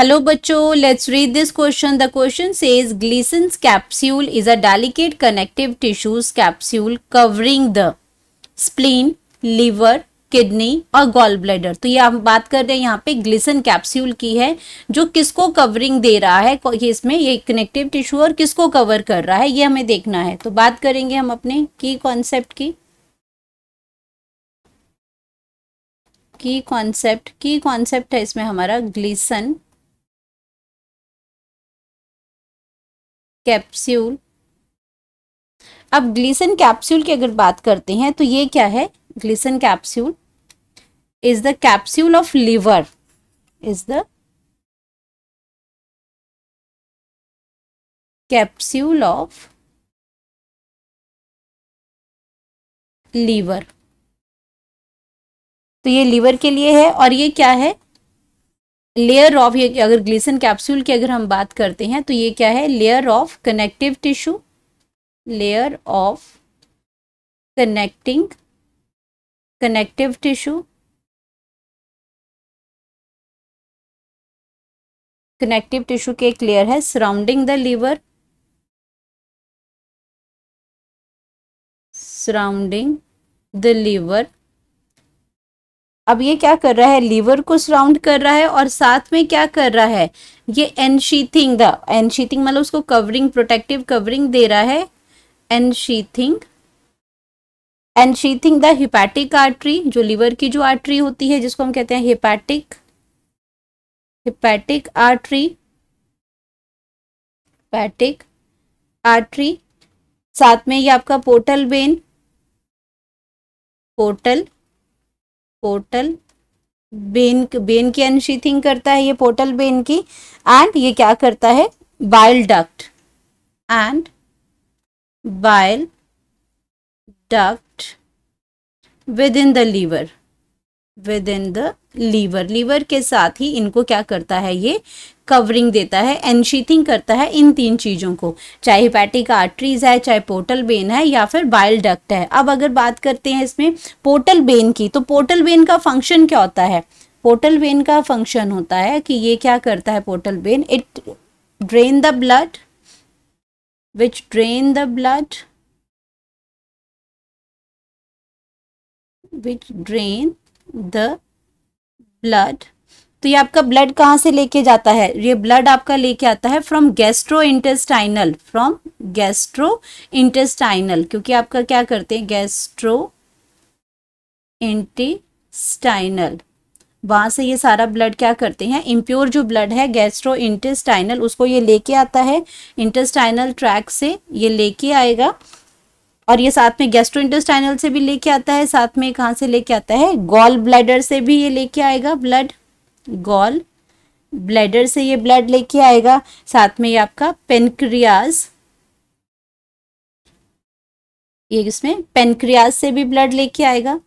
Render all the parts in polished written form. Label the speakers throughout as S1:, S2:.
S1: Hello बच्चों, let's read this question. The question says Gleason's capsule is a delicate connective tissues capsule covering the spleen, liver, kidney और gall bladder. तो ये आप बात कर रहे हैं यहाँ पे ग्लिसन कैप्सूल की है, जो किसको कवरिंग दे रहा है, ये इसमें ये कनेक्टिव टिश्यू और किसको कवर कर रहा है ये हमें देखना है। तो बात करेंगे हम अपने की कॉन्सेप्ट की। की कॉन्सेप्ट है इसमें हमारा ग्लिसन कैप्सूल। अब ग्लिसन कैप्सूल की अगर बात करते हैं तो ये क्या है, Glisson capsule is the capsule of liver, is the capsule of liver. तो ये लीवर के लिए है और ये क्या है, लेयर ऑफ, ये अगर ग्लिसन कैप्सूल की अगर हम बात करते हैं तो ये क्या है, layer of connective tissue, layer of connective tissue, connective tissue के एक लेयर है surrounding the liver, surrounding the liver. अब ये क्या कर रहा है, लीवर को सराउंड कर रहा है और साथ में क्या कर रहा है, ये एनशीथिंग मतलब उसको कवरिंग, प्रोटेक्टिव कवरिंग दे रहा है, एनशीथिंग द हिपैटिक आर्टरी, जो लीवर की जो आर्टरी होती है जिसको हम कहते हैं हिपैटिक आर्टरी। साथ में ये आपका पोर्टल बेन की अनशीथिंग करता है ये पोर्टल बेन की। एंड ये क्या करता है, bile duct within the liver के साथ ही इनको क्या करता है, ये कवरिंग देता है, एनशीथिंग करता है इन तीन चीजों को, चाहे हिपैटिक आर्टरीज है, चाहे पोर्टल बेन है या फिर बाइल डक्ट है। अब अगर बात करते हैं इसमें पोर्टल बेन की, तो पोर्टल बेन का फंक्शन क्या होता है, पोर्टल बेन का फंक्शन होता है कि ये क्या करता है, portal Ben it drain the blood, which drain the blood, तो ये आपका ब्लड कहाँ से लेके जाता है, ये ब्लड आपका लेके आता है फ्रॉम गैस्ट्रो इंटेस्टाइनल, क्योंकि आपका क्या करते हैं, गैस्ट्रो इंटेस्टाइनल, वहां से ये सारा ब्लड क्या करते हैं, इम्प्योर जो ब्लड है गैस्ट्रो इंटेस्टाइनल, उसको ये लेके आता है इंटेस्टाइनल ट्रैक से, ये लेके आएगा और ये साथ में गैस्ट्रो इंटेस्टाइनल से भी लेके आता है, साथ में कहाँ से लेके आता है, गॉल ब्लैडर से भी ये लेके आएगा ब्लड, गॉल ब्लैडर से ये ब्लड लेके आएगा, साथ में ये आपका पेनक्रियाज, ये इसमें पेनक्रियाज से भी ब्लड लेके आएगा,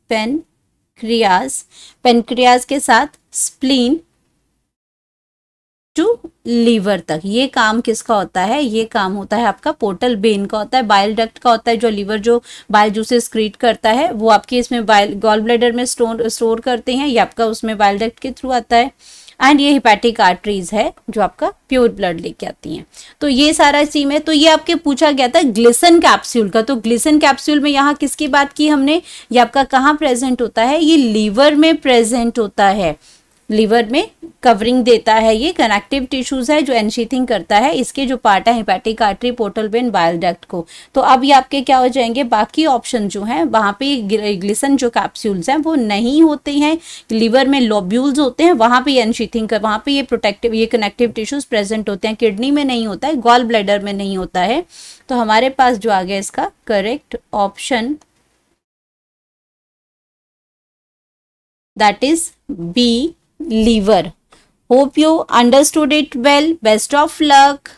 S1: पेनक्रियाज के साथ स्प्लीन टू लीवर तक। ये काम किसका होता है, ये काम होता है आपका पोर्टल बेन का होता है, बाइल डक्ट का होता है, जो लीवर जो बाइल जूसेस स्क्रीट करता है वो आपके इसमें गॉल ब्लैडर में स्टोर करते हैं, ये आपका उसमें बाइल डक्ट के थ्रू आता है। एंड ये हिपैटिक आर्टरीज है जो आपका प्योर ब्लड लेके आती हैं। तो ये सारा चीज है। तो ये आपके पूछा गया था ग्लिसन कैप्सूल का, तो ग्लिसन कैप्सूल में यहाँ किसकी बात की हमने, ये आपका कहाँ प्रेजेंट होता है, ये लीवर में प्रेजेंट होता है, लीवर में कवरिंग देता है, ये कनेक्टिव टिश्यूज है जो एनशीथिंग करता है, इसके जो पार्ट है hepatic artery, portal vein, bile duct को। तो अब ये आपके क्या हो जाएंगे, बाकी ऑप्शन जो हैं वहां पे ग्लिसन जो कैप्सूल्स हैं वो नहीं होते हैं, लीवर में लोब्यूल्स होते हैं, वहां पे एनशीथिंग कर, वहां पे ये प्रोटेक्टिव, ये कनेक्टिव टिश्यूज प्रेजेंट होते हैं, किडनी में नहीं होता है, गॉल ब्लैडर में नहीं होता है। तो हमारे पास जो आ गया इसका correct option, that is B, liver. Hope you understood it well. Best of luck.